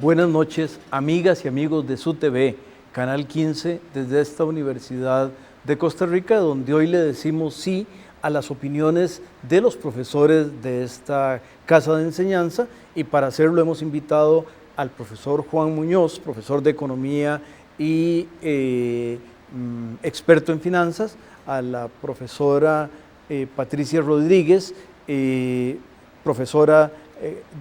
Buenas noches, amigas y amigos de su TV, Canal 15, desde esta Universidad de Costa Rica, donde hoy le decimos sí a las opiniones de los profesores de esta casa de enseñanza, y para hacerlo hemos invitado al profesor Juan Muñoz, profesor de Economía y experto en finanzas, a la profesora Patricia Rodríguez, profesora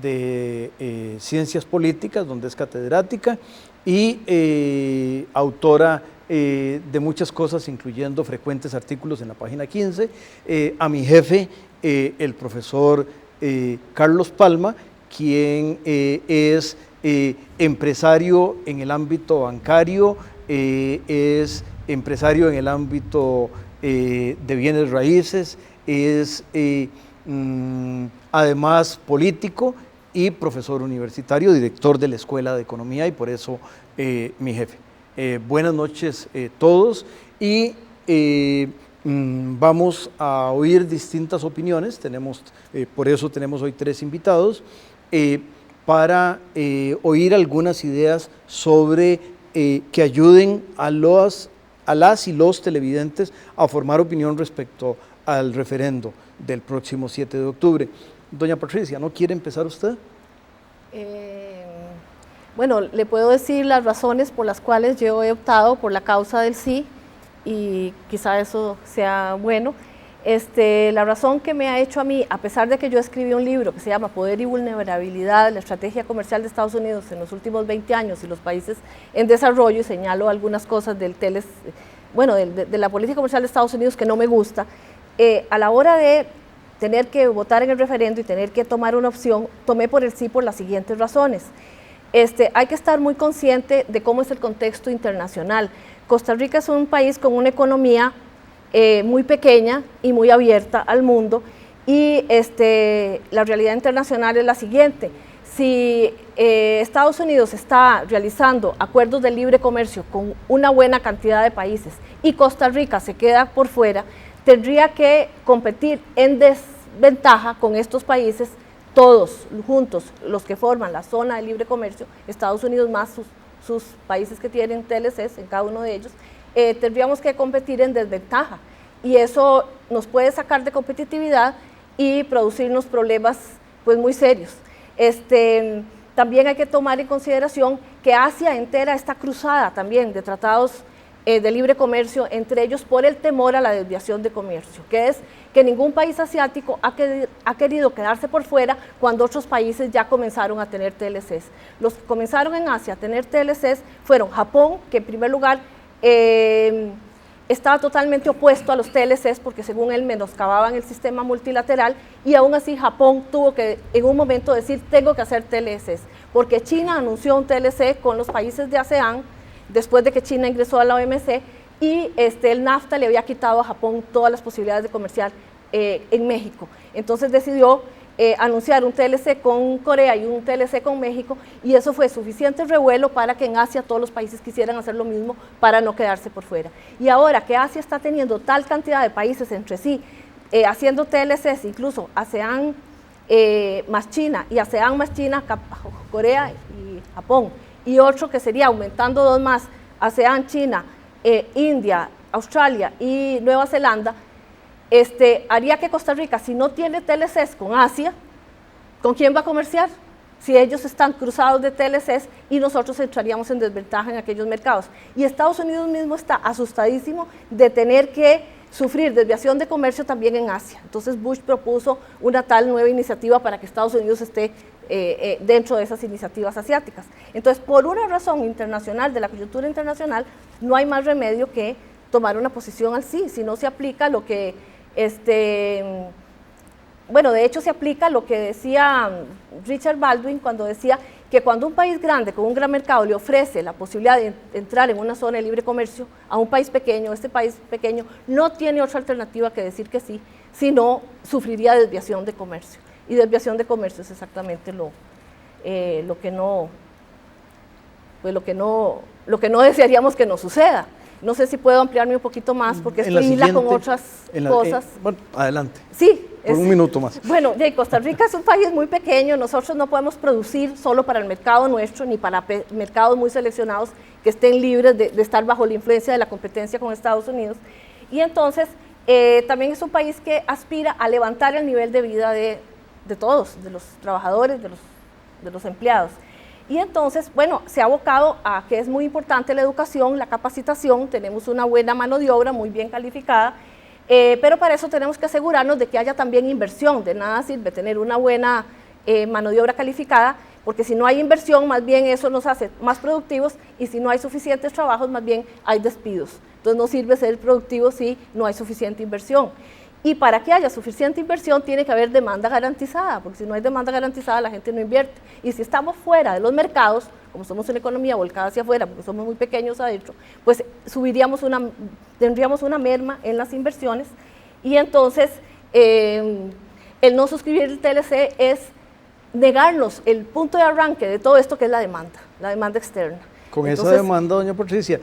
de Ciencias Políticas, donde es catedrática, y autora de muchas cosas, incluyendo frecuentes artículos en la página 15, a mi jefe, el profesor Carlos Palma, quien es empresario en el ámbito bancario, es empresario en el ámbito de bienes raíces, es además político y profesor universitario, director de la Escuela de Economía, y por eso mi jefe. Buenas noches todos, y vamos a oír distintas opiniones. Por eso tenemos hoy 3 invitados, para oír algunas ideas sobre que ayuden a las y los televidentes a formar opinión respecto al referendo del próximo 7 de octubre. Doña Patricia, ¿no quiere empezar usted? Bueno, le puedo decir las razones por las cuales yo he optado por la causa del sí, y quizá eso sea bueno. La razón que me ha hecho a mí, a pesar de que yo escribí un libro que se llama Poder y Vulnerabilidad, la estrategia comercial de Estados Unidos en los últimos 20 años y los países en desarrollo, y señalo algunas cosas de la política comercial de Estados Unidos que no me gusta, a la hora de tener que votar en el referendo y tener que tomar una opción, tomé por el sí por las siguientes razones. Hay que estar muy consciente de cómo es el contexto internacional. Costa Rica es un país con una economía muy pequeña y muy abierta al mundo, y la realidad internacional es la siguiente. Si Estados Unidos está realizando acuerdos de libre comercio con una buena cantidad de países y Costa Rica se queda por fuera, tendría que competir en desventaja con estos países, todos juntos, los que forman la zona de libre comercio, Estados Unidos más sus países que tienen TLCs en cada uno de ellos, tendríamos que competir en desventaja, y eso nos puede sacar de competitividad y producirnos problemas pues muy serios. También hay que tomar en consideración que Asia entera está cruzada también de tratados de libre comercio, entre ellos por el temor a la desviación de comercio, que es que ningún país asiático ha querido quedarse por fuera cuando otros países ya comenzaron a tener TLCs. Los que comenzaron en Asia a tener TLCs fueron Japón, que en primer lugar estaba totalmente opuesto a los TLCs porque según él menoscababan el sistema multilateral, y aún así Japón tuvo que en un momento decir tengo que hacer TLCs, porque China anunció un TLC con los países de ASEAN después de que China ingresó a la OMC, y el NAFTA le había quitado a Japón todas las posibilidades de comerciar en México. Entonces decidió anunciar un TLC con Corea y un TLC con México, y eso fue suficiente revuelo para que en Asia todos los países quisieran hacer lo mismo para no quedarse por fuera. Y ahora que Asia está teniendo tal cantidad de países entre sí, haciendo TLCs, incluso ASEAN más China, y ASEAN más China, Corea y Japón, y otro que sería aumentando 2 más, ASEAN, China, India, Australia y Nueva Zelanda, haría que Costa Rica, si no tiene TLCs con Asia, ¿con quién va a comerciar? Si ellos están cruzados de TLCs, y nosotros entraríamos en desventaja en aquellos mercados. Y Estados Unidos mismo está asustadísimo de tener que sufrir desviación de comercio también en Asia. Entonces Bush propuso una tal nueva iniciativa para que Estados Unidos esté dentro de esas iniciativas asiáticas. Entonces, por una razón internacional, de la coyuntura internacional, no hay más remedio que tomar una posición al sí. Si no se aplica lo que, de hecho se aplica lo que decía Richard Baldwin cuando decía que cuando un país grande con un gran mercado le ofrece la posibilidad de entrar en una zona de libre comercio a un país pequeño, este país pequeño no tiene otra alternativa que decir que sí, sino sufriría desviación de comercio. Y desviación de comercio es exactamente lo que no desearíamos que nos suceda. No sé si puedo ampliarme un poquito más, porque estoy con otras cosas. Bueno, adelante. Sí, por un minuto más. Bueno, Costa Rica es un país muy pequeño, nosotros no podemos producir solo para el mercado nuestro, ni para mercados muy seleccionados que estén libres de estar bajo la influencia de la competencia con Estados Unidos. Y entonces, también es un país que aspira a levantar el nivel de vida de todos, de los trabajadores, de los empleados. Y entonces, bueno, se ha abocado a que es muy importante la educación, la capacitación, tenemos una buena mano de obra muy bien calificada, pero para eso tenemos que asegurarnos de que haya también inversión. De nada sirve tener una buena mano de obra calificada, porque si no hay inversión, más bien eso nos hace más productivos, y si no hay suficientes trabajos, más bien hay despidos. Entonces no sirve ser productivo si no hay suficiente inversión. Y para que haya suficiente inversión tiene que haber demanda garantizada, porque si no hay demanda garantizada la gente no invierte. Y si estamos fuera de los mercados, como somos una economía volcada hacia afuera, porque somos muy pequeños adentro, pues tendríamos una merma en las inversiones. Y entonces el no suscribir el TLC es negarnos el punto de arranque de todo esto, que es la demanda externa. Con esa demanda, doña Patricia,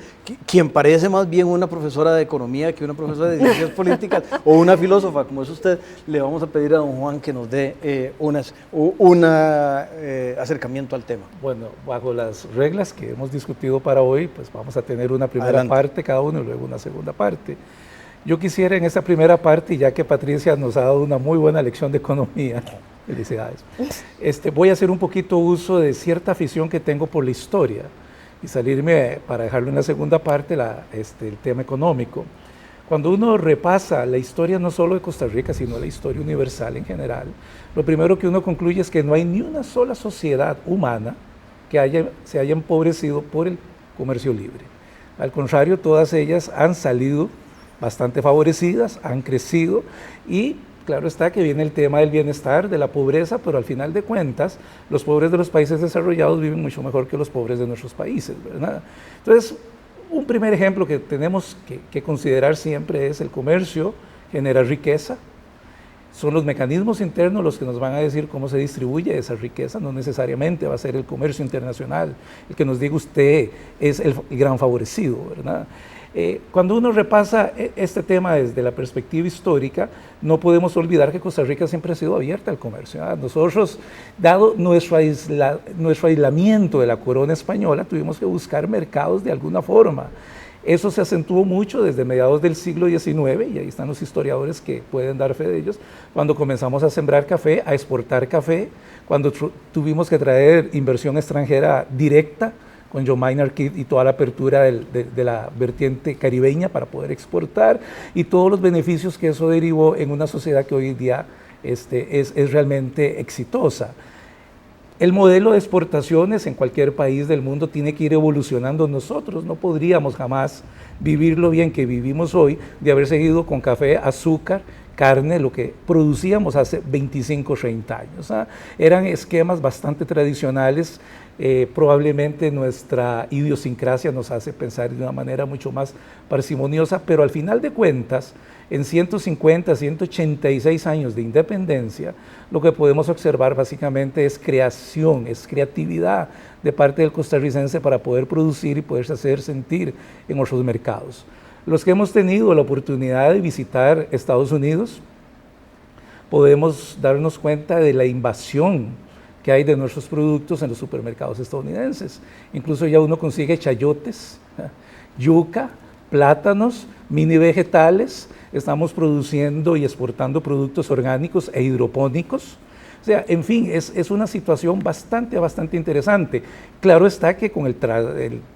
quien parece más bien una profesora de economía que una profesora de ciencias políticas o una filósofa como es usted, le vamos a pedir a don Juan que nos dé un acercamiento al tema. Bueno, bajo las reglas que hemos discutido para hoy, pues vamos a tener una primera parte cada uno y luego una segunda parte. Yo quisiera en esta primera parte, ya que Patricia nos ha dado una muy buena lección de economía, felicidades, voy a hacer un poquito uso de cierta afición que tengo por la historia, y salirme, para dejarlo en la segunda parte, el tema económico. Cuando uno repasa la historia no solo de Costa Rica, sino la historia universal en general, lo primero que uno concluye es que no hay ni una sola sociedad humana que se haya empobrecido por el comercio libre. Al contrario, todas ellas han salido bastante favorecidas, han crecido, y claro está que viene el tema del bienestar, de la pobreza, pero al final de cuentas, los pobres de los países desarrollados viven mucho mejor que los pobres de nuestros países, ¿verdad? Entonces, un primer ejemplo que tenemos que considerar siempre es el comercio genera riqueza. Son los mecanismos internos los que nos van a decir cómo se distribuye esa riqueza, no necesariamente va a ser el comercio internacional el que nos diga usted es el gran favorecido, ¿verdad? Cuando uno repasa este tema desde la perspectiva histórica, no podemos olvidar que Costa Rica siempre ha sido abierta al comercio, ¿verdad? Nosotros, dado nuestro aislamiento de la corona española, tuvimos que buscar mercados de alguna forma. Eso se acentuó mucho desde mediados del siglo XIX, y ahí están los historiadores que pueden dar fe de ellos, cuando comenzamos a sembrar café, a exportar café, cuando tuvimos que traer inversión extranjera directa, con John Maynard Keynes y toda la apertura de la vertiente caribeña para poder exportar, y todos los beneficios que eso derivó en una sociedad que hoy día es realmente exitosa. El modelo de exportaciones en cualquier país del mundo tiene que ir evolucionando. Nosotros no podríamos jamás vivir lo bien que vivimos hoy de haber seguido con café, azúcar, carne, lo que producíamos hace 25 o 30 años. Eran esquemas bastante tradicionales. Probablemente nuestra idiosincrasia nos hace pensar de una manera mucho más parsimoniosa, pero al final de cuentas, en 150, 186 años de independencia, lo que podemos observar básicamente es creación, es creatividad de parte del costarricense para poder producir y poderse hacer sentir en otros mercados. Los que hemos tenido la oportunidad de visitar Estados Unidos, podemos darnos cuenta de la invasión que hay de nuestros productos en los supermercados estadounidenses. Incluso ya uno consigue chayotes, yuca, plátanos, mini vegetales. Estamos produciendo y exportando productos orgánicos e hidropónicos. O sea, en fin, es una situación bastante interesante. Claro está que con el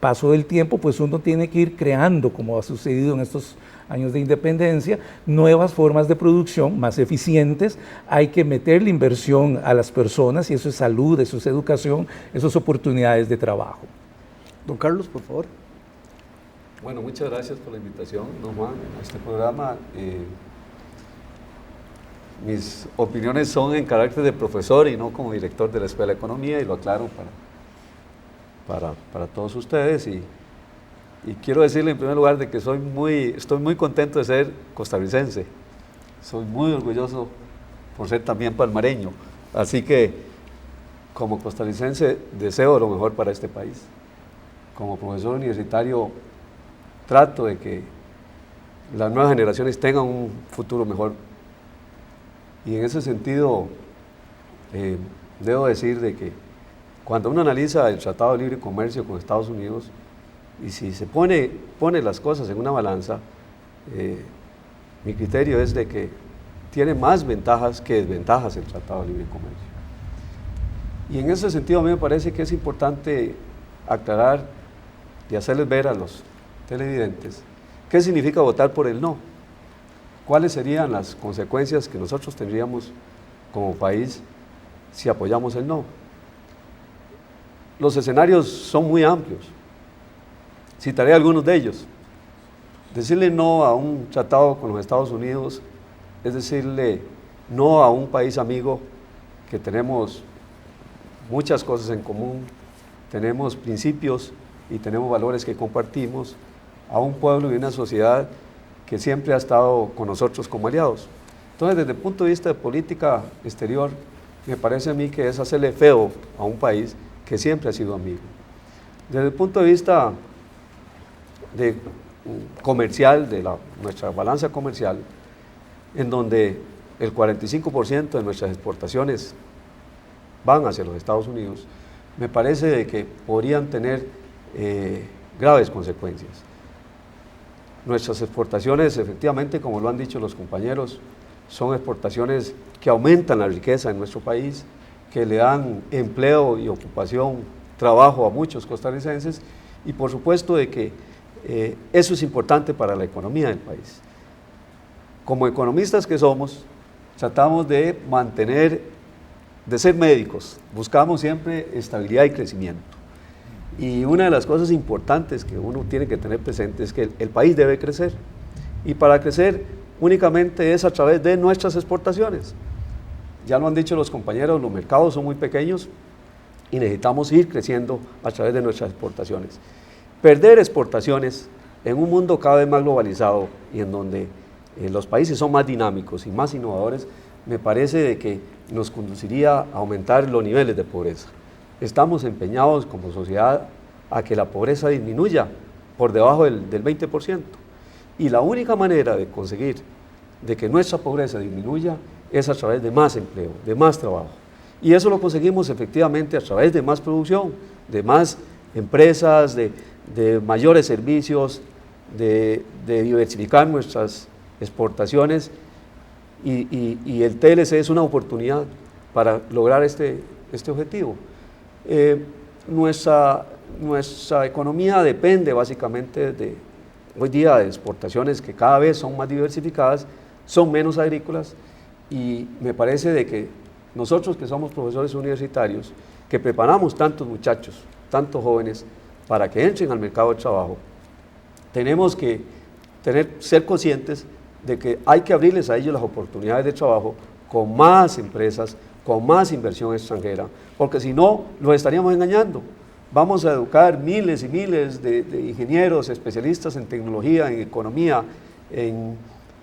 paso del tiempo, pues uno tiene que ir creando, como ha sucedido en estos años de independencia, nuevas formas de producción más eficientes. Hay que meterle inversión a las personas, y eso es salud, eso es educación, eso es oportunidades de trabajo. Don Carlos, por favor. Bueno, muchas gracias por la invitación, don Juan, a este programa. Mis opiniones son en carácter de profesor y no como director de la Escuela de Economía, y lo aclaro para todos ustedes. Y quiero decirle en primer lugar de que estoy muy contento de ser costarricense. Soy muy orgulloso por ser también palmareño. Así que, como costarricense, deseo lo mejor para este país. Como profesor universitario, trato de que las nuevas generaciones tengan un futuro mejor Y en ese sentido, debo decir de que cuando uno analiza el Tratado de Libre Comercio con Estados Unidos, y si se pone las cosas en una balanza, mi criterio es de que tiene más ventajas que desventajas el Tratado de Libre Comercio. Y en ese sentido a mí me parece que es importante aclarar y hacerles ver a los televidentes qué significa votar por el no, cuáles serían las consecuencias que nosotros tendríamos como país si apoyamos el no. Los escenarios son muy amplios, citaré algunos de ellos. Decirle no a un tratado con los Estados Unidos es decirle no a un país amigo que tenemos muchas cosas en común, tenemos principios y tenemos valores que compartimos, a un pueblo y una sociedad que siempre ha estado con nosotros como aliados. Entonces, desde el punto de vista de política exterior, me parece a mí que es hacerle feo a un país que siempre ha sido amigo. Desde el punto de vista comercial, de nuestra balanza comercial, en donde el 45% de nuestras exportaciones van hacia los Estados Unidos, me parece de que podrían tener graves consecuencias. Nuestras exportaciones, efectivamente, como lo han dicho los compañeros, son exportaciones que aumentan la riqueza en nuestro país, que le dan empleo y ocupación, trabajo a muchos costarricenses, y por supuesto de que eso es importante para la economía del país. Como economistas que somos, tratamos de de ser médicos, buscamos siempre estabilidad y crecimiento. Y una de las cosas importantes que uno tiene que tener presente es que el país debe crecer. Y para crecer únicamente es a través de nuestras exportaciones. Ya lo han dicho los compañeros, los mercados son muy pequeños y necesitamos ir creciendo a través de nuestras exportaciones. Perder exportaciones en un mundo cada vez más globalizado y en donde los países son más dinámicos y más innovadores, me parece de que nos conduciría a aumentar los niveles de pobreza. Estamos empeñados como sociedad a que la pobreza disminuya por debajo del 20%. Y la única manera de conseguir de que nuestra pobreza disminuya es a través de más empleo, de más trabajo. Y eso lo conseguimos efectivamente a través de más producción, de más empresas, de mayores servicios, de diversificar nuestras exportaciones, y el TLC es una oportunidad para lograr este objetivo. Nuestra economía depende básicamente hoy día de exportaciones que cada vez son más diversificadas, son menos agrícolas, y me parece de que nosotros que somos profesores universitarios, que preparamos tantos muchachos, tantos jóvenes, para que entren al mercado de trabajo, tenemos que ser conscientes de que hay que abrirles a ellos las oportunidades de trabajo con más empresas, con más inversión extranjera, porque si no, los estaríamos engañando. Vamos a educar miles y miles de ingenieros, especialistas en tecnología, en economía, en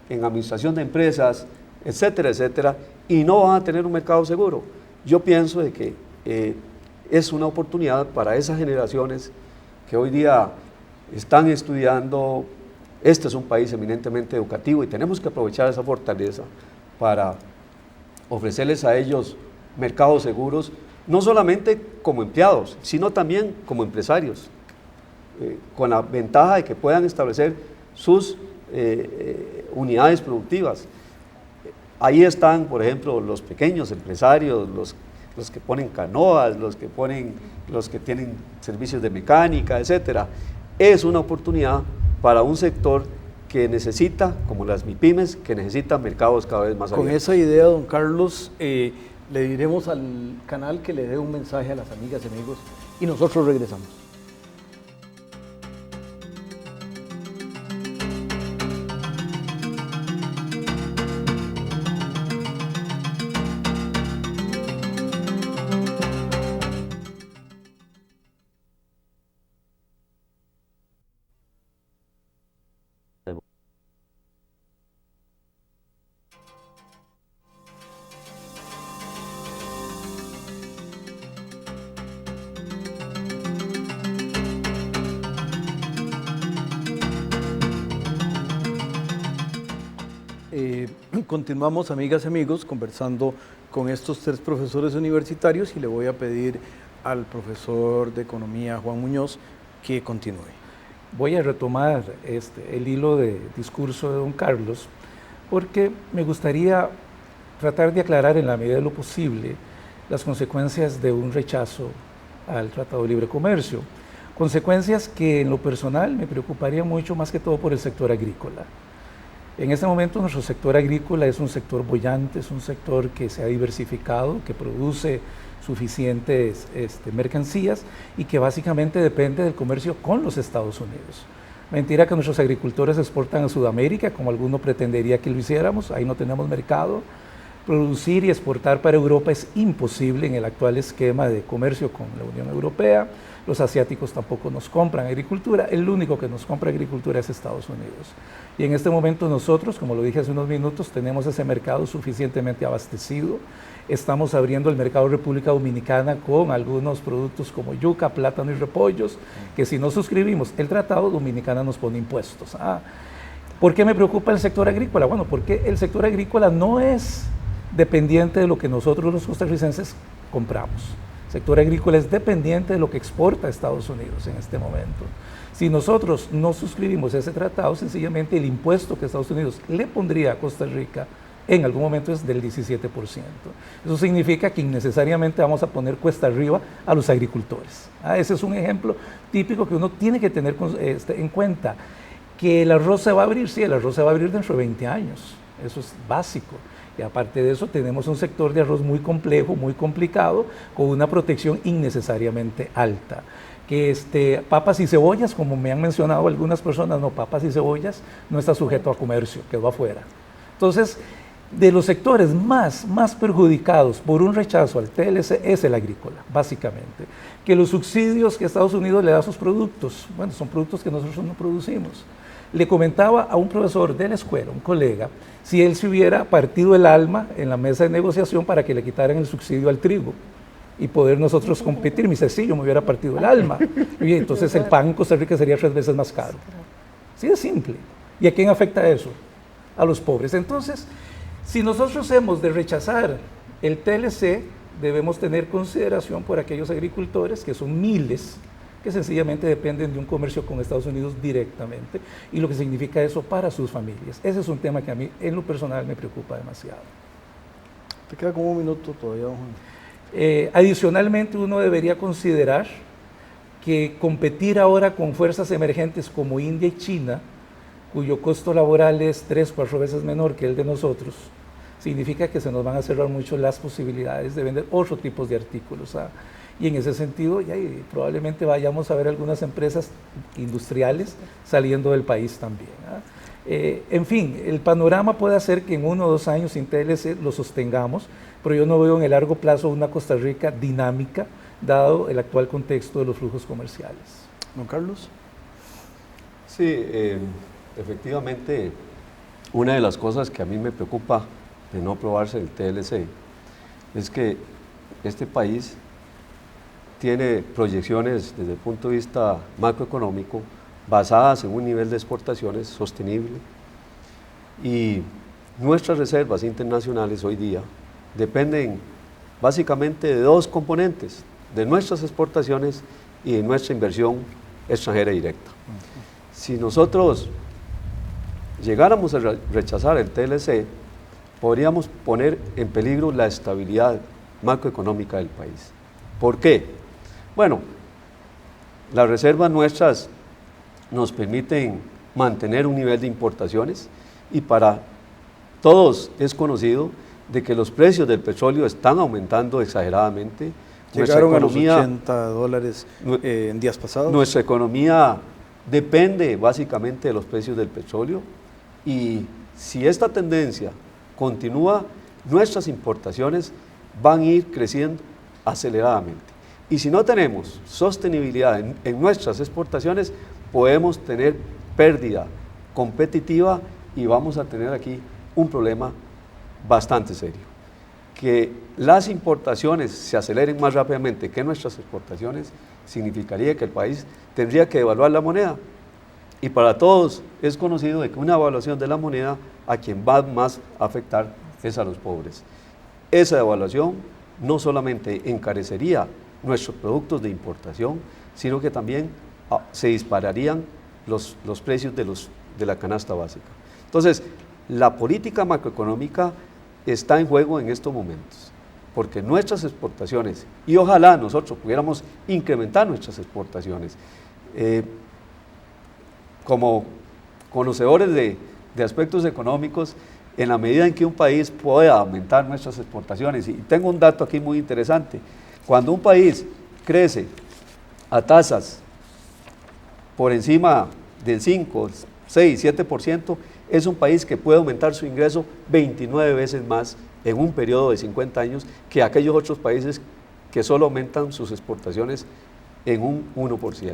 administración de empresas, etcétera, etcétera, y no van a tener un mercado seguro. Yo pienso de que es una oportunidad para esas generaciones que hoy día están estudiando. Este es un país eminentemente educativo y tenemos que aprovechar esa fortaleza para ofrecerles a ellos mercados seguros, no solamente como empleados, sino también como empresarios, con la ventaja de que puedan establecer sus unidades productivas. Ahí están, por ejemplo, los pequeños empresarios, los que ponen canoas, los que tienen servicios de mecánica, etcétera. Es una oportunidad para un sector que necesita, como las MIPYMES, que necesitan mercados cada vez más abiertos. Con esa idea, don Carlos, le diremos al canal que le dé un mensaje a las amigas y amigos y nosotros regresamos. Continuamos, amigas y amigos, conversando con estos 3 profesores universitarios y le voy a pedir al profesor de Economía, Juan Muñoz, que continúe. Voy a retomar el hilo de discurso de don Carlos, porque me gustaría tratar de aclarar en la medida de lo posible las consecuencias de un rechazo al Tratado de Libre Comercio. Consecuencias que en lo personal me preocuparían mucho, más que todo por el sector agrícola. En este momento nuestro sector agrícola es un sector boyante, es un sector que se ha diversificado, que produce suficientes mercancías y que básicamente depende del comercio con los Estados Unidos. Mentira que nuestros agricultores exportan a Sudamérica, como alguno pretendería que lo hiciéramos, ahí no tenemos mercado. Producir y exportar para Europa es imposible en el actual esquema de comercio con la Unión Europea. Los asiáticos tampoco nos compran agricultura, el único que nos compra agricultura es Estados Unidos. Y en este momento nosotros, como lo dije hace unos minutos, tenemos ese mercado suficientemente abastecido. Estamos abriendo el mercado de República Dominicana con algunos productos como yuca, plátano y repollos, que si no suscribimos el tratado, Dominicana nos pone impuestos. ¿Por qué me preocupa el sector agrícola? Bueno, porque el sector agrícola no es dependiente de lo que nosotros los costarricenses compramos. El sector agrícola es dependiente de lo que exporta a Estados Unidos en este momento. Si nosotros no suscribimos ese tratado, sencillamente el impuesto que Estados Unidos le pondría a Costa Rica en algún momento es del 17%. Eso significa que innecesariamente vamos a poner cuesta arriba a los agricultores. Ese es un ejemplo típico que uno tiene que tener en cuenta. Que el arroz se va a abrir, sí, el arroz se va a abrir dentro de 20 años. Eso es básico. Y aparte de eso, tenemos un sector de arroz muy complejo, muy complicado, con una protección innecesariamente alta. Que papas y cebollas, como me han mencionado algunas personas, no, papas y cebollas no está sujeto a comercio, quedó afuera. Entonces, de los sectores más perjudicados por un rechazo al TLC es el agrícola, básicamente. Que los subsidios que Estados Unidos le da a sus productos, bueno, son productos que nosotros no producimos. Le comentaba a un profesor de la escuela, un colega, si él se hubiera partido el alma en la mesa de negociación para que le quitaran el subsidio al trigo y poder nosotros competir. Me dice, sí, yo me hubiera partido el alma. Y entonces el pan en Costa Rica sería 3 veces más caro. Sí, es simple. ¿Y a quién afecta eso? A los pobres. Entonces, si nosotros hemos de rechazar el TLC, debemos tener consideración por aquellos agricultores, que son miles, que sencillamente dependen de un comercio con Estados Unidos directamente, y lo que significa eso para sus familias. Ese es un tema que a mí, en lo personal, me preocupa demasiado. Te queda como un minuto todavía, don Juan. Adicionalmente, uno debería considerar que competir ahora con fuerzas emergentes como India y China, cuyo costo laboral es 3-4 veces menor que el de nosotros, significa que se nos van a cerrar mucho las posibilidades de vender otros tipos de artículos. Y en ese sentido, probablemente vayamos a ver algunas empresas industriales saliendo del país también. En fin, el panorama puede hacer que en 1 o 2 años sin TLC lo sostengamos, pero yo no veo en el largo plazo una Costa Rica dinámica, dado el actual contexto de los flujos comerciales. Don Carlos. Sí, efectivamente, una de las cosas que a mí me preocupa de no aprobarse el TLC es que este país tiene proyecciones desde el punto de vista macroeconómico basadas en un nivel de exportaciones sostenible, y nuestras reservas internacionales hoy día dependen básicamente de 2 componentes, de nuestras exportaciones y de nuestra inversión extranjera directa. Si nosotros llegáramos a rechazar el TLC, podríamos poner en peligro la estabilidad macroeconómica del país. ¿Por qué? Bueno, las reservas nuestras nos permiten mantener un nivel de importaciones, y para todos es conocido de que los precios del petróleo están aumentando exageradamente. Llegaron a los $80 en días pasados. Nuestra economía depende básicamente de los precios del petróleo, y si esta tendencia continúa, nuestras importaciones van a ir creciendo aceleradamente. Y si no tenemos sostenibilidad en nuestras exportaciones, podemos tener pérdida competitiva y vamos a tener aquí un problema bastante serio. Que las importaciones se aceleren más rápidamente que nuestras exportaciones significaría que el país tendría que devaluar la moneda. Y para todos es conocido de que una devaluación de la moneda a quien va más a afectar es a los pobres. Esa devaluación no solamente encarecería nuestros productos de importación, sino que también se dispararían los precios de la canasta básica. Entonces, la política macroeconómica está en juego en estos momentos, porque nuestras exportaciones, y ojalá nosotros pudiéramos incrementar nuestras exportaciones, como conocedores de aspectos económicos, en la medida en que un país pueda aumentar nuestras exportaciones, y tengo un dato aquí muy interesante, cuando un país crece a tasas por encima del 5, 6, 7%, es un país que puede aumentar su ingreso 29 veces más en un periodo de 50 años que aquellos otros países que solo aumentan sus exportaciones en un 1%.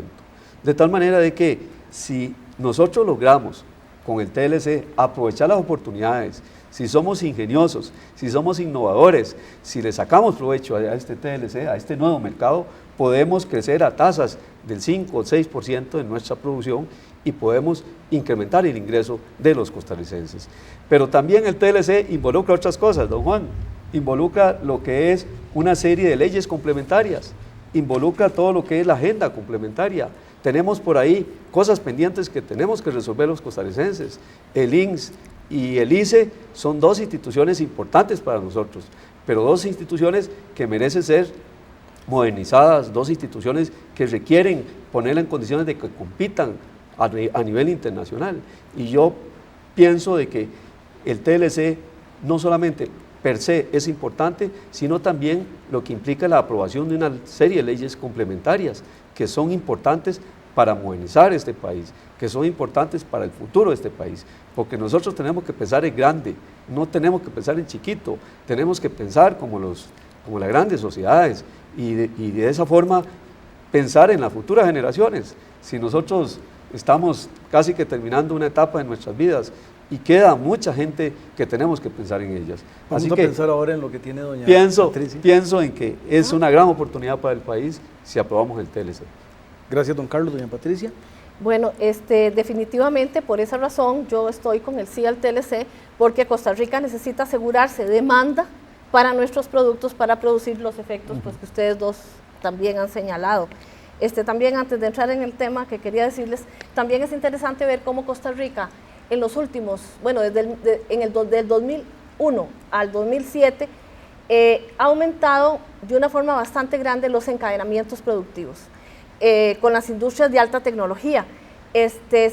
De tal manera de que si nosotros logramos con el TLC aprovechar las oportunidades, si somos ingeniosos, si somos innovadores, si le sacamos provecho a este TLC, a este nuevo mercado, podemos crecer a tasas del 5 o 6% en nuestra producción y podemos incrementar el ingreso de los costarricenses. Pero también el TLC involucra otras cosas, don Juan, involucra lo que es una serie de leyes complementarias, involucra todo lo que es la agenda complementaria. Tenemos por ahí cosas pendientes que tenemos que resolver los costarricenses. El INSS y el ICE son dos instituciones importantes para nosotros, pero dos instituciones que merecen ser modernizadas, dos instituciones que requieren ponerla en condiciones de que compitan a nivel internacional. Y yo pienso de que el TLC no solamente per se es importante, sino también lo que implica la aprobación de una serie de leyes complementarias que son importantes para modernizar este país, que son importantes para el futuro de este país, porque nosotros tenemos que pensar en grande, no tenemos que pensar en chiquito, tenemos que pensar como las grandes sociedades y de esa forma pensar en las futuras generaciones. Si nosotros estamos casi que terminando una etapa de nuestras vidas y queda mucha gente que tenemos que pensar en ellas. Vamos a pensar ahora en lo que tiene doña Patricia. Pienso en que es una gran oportunidad para el país si aprobamos el TLC. Gracias, don Carlos. Doña Patricia. Bueno, definitivamente por esa razón yo estoy con el sí al TLC, porque Costa Rica necesita asegurarse demanda para nuestros productos para producir los efectos pues, que ustedes dos también han señalado. También antes de entrar en el tema que quería decirles, también es interesante ver cómo Costa Rica en los últimos, bueno, del 2001 al 2007, ha aumentado de una forma bastante grande los encadenamientos productivos con las industrias de alta tecnología.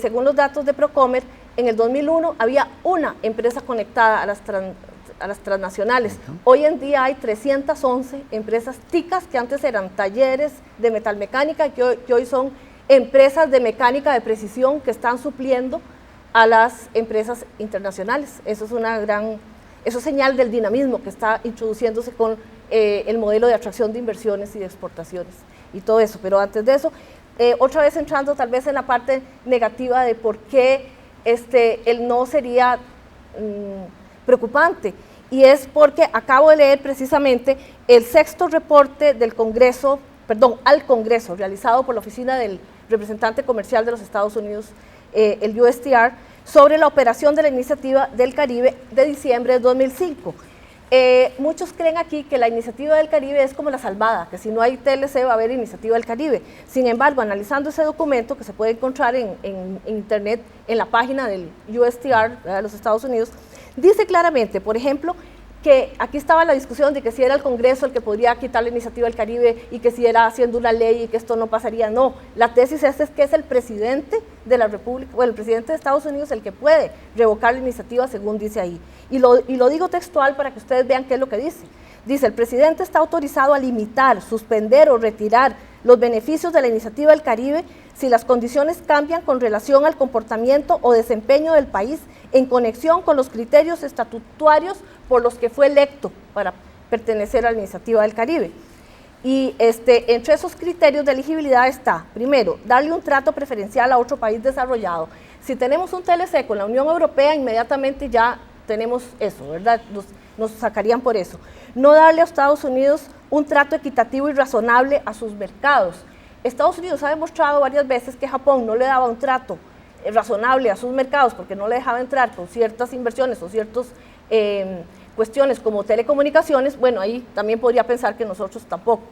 Según los datos de Procomer, en el 2001 había una empresa conectada a las transnacionales. Hoy en día hay 311 empresas TICAs que antes eran talleres de metalmecánica y que hoy son empresas de mecánica de precisión que están supliendo a las empresas internacionales. Eso es señal del dinamismo que está introduciéndose con el modelo de atracción de inversiones y de exportaciones y todo eso. Pero antes de eso, otra vez entrando tal vez en la parte negativa de por qué el no sería preocupante, y es porque acabo de leer precisamente el 6º reporte del Congreso, al Congreso, realizado por la Oficina del Representante Comercial de los Estados Unidos, el USTR, sobre la operación de la Iniciativa del Caribe de diciembre de 2005. Muchos creen aquí que la Iniciativa del Caribe es como la salvada, que si no hay TLC va a haber Iniciativa del Caribe. Sin embargo, analizando ese documento que se puede encontrar en internet, en la página del USTR de los Estados Unidos, dice claramente, por ejemplo, que aquí estaba la discusión de que si era el Congreso el que podría quitar la Iniciativa del Caribe y que si era haciendo una ley y que esto no pasaría. No, la tesis es que es el presidente de la República, o el presidente de Estados Unidos el que puede revocar la iniciativa, según dice ahí. Y lo digo textual para que ustedes vean qué es lo que dice. Dice, el presidente está autorizado a limitar, suspender o retirar los beneficios de la Iniciativa del Caribe si las condiciones cambian con relación al comportamiento o desempeño del país en conexión con los criterios estatutarios por los que fue electo para pertenecer a la Iniciativa del Caribe. Y entre esos criterios de elegibilidad está, primero, darle un trato preferencial a otro país desarrollado. Si tenemos un TLC con la Unión Europea, inmediatamente ya tenemos eso, ¿verdad? Nos sacarían por eso. No darle a Estados Unidos un trato equitativo y razonable a sus mercados. Estados Unidos ha demostrado varias veces que Japón no le daba un trato razonable a sus mercados porque no le dejaba entrar con ciertas inversiones o ciertas cuestiones como telecomunicaciones, bueno, ahí también podría pensar que nosotros tampoco.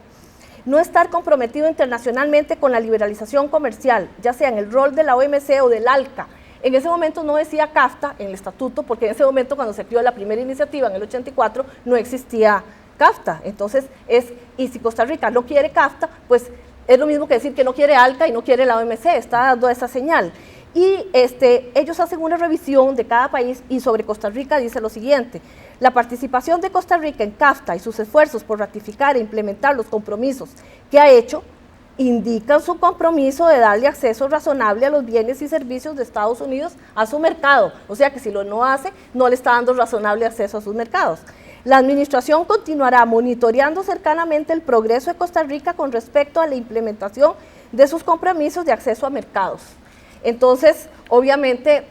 No estar comprometido internacionalmente con la liberalización comercial, ya sea en el rol de la OMC o del ALCA. En ese momento no decía CAFTA en el estatuto, porque en ese momento cuando se creó la primera iniciativa en el 84 no existía CAFTA. Entonces, y si Costa Rica no quiere CAFTA, pues es lo mismo que decir que no quiere ALCA y no quiere la OMC, está dando esa señal. Y ellos hacen una revisión de cada país y sobre Costa Rica dice lo siguiente: la participación de Costa Rica en CAFTA y sus esfuerzos por ratificar e implementar los compromisos que ha hecho indican su compromiso de darle acceso razonable a los bienes y servicios de Estados Unidos a su mercado. O sea que si lo no hace, no le está dando razonable acceso a sus mercados. La administración continuará monitoreando cercanamente el progreso de Costa Rica con respecto a la implementación de sus compromisos de acceso a mercados. Entonces, obviamente,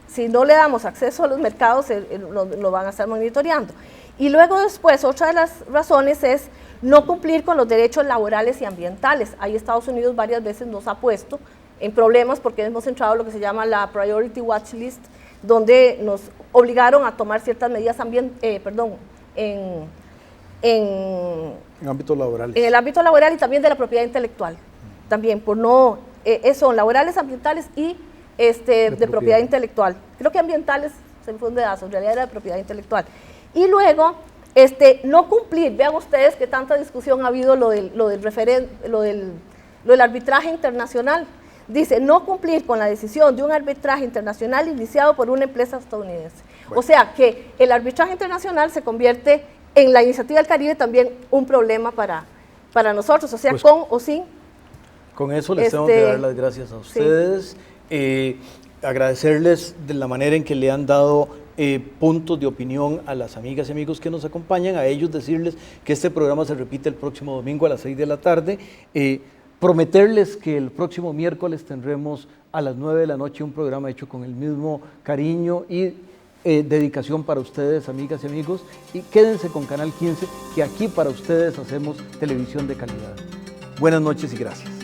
si no le damos acceso a los mercados, lo van a estar monitoreando. Y luego después, otra de las razones es no cumplir con los derechos laborales y ambientales. Ahí Estados Unidos varias veces nos ha puesto en problemas porque hemos entrado en lo que se llama la Priority Watch List, donde nos obligaron a tomar ciertas medidas en ámbitos laborales. En el ámbito laboral y también de la propiedad intelectual. También por no, son laborales, ambientales y de propiedad intelectual. Creo que ambientales se me fue un dedazo, en realidad era de propiedad intelectual. Y luego, no cumplir, vean ustedes que tanta discusión ha habido lo del arbitraje internacional. Dice, no cumplir con la decisión de un arbitraje internacional iniciado por una empresa estadounidense. Bueno. O sea, que el arbitraje internacional se convierte en la iniciativa del Caribe también un problema para nosotros, o sea, pues, con o sin. Con eso les tengo que dar las gracias a ustedes, agradecerles de la manera en que le han dado puntos de opinión a las amigas y amigos que nos acompañan, a ellos decirles que este programa se repite el próximo domingo a las 6 de la tarde, prometerles que el próximo miércoles tendremos a las 9 de la noche un programa hecho con el mismo cariño y dedicación para ustedes, amigas y amigos, y quédense con Canal 15, que aquí para ustedes hacemos televisión de calidad. Buenas noches y gracias.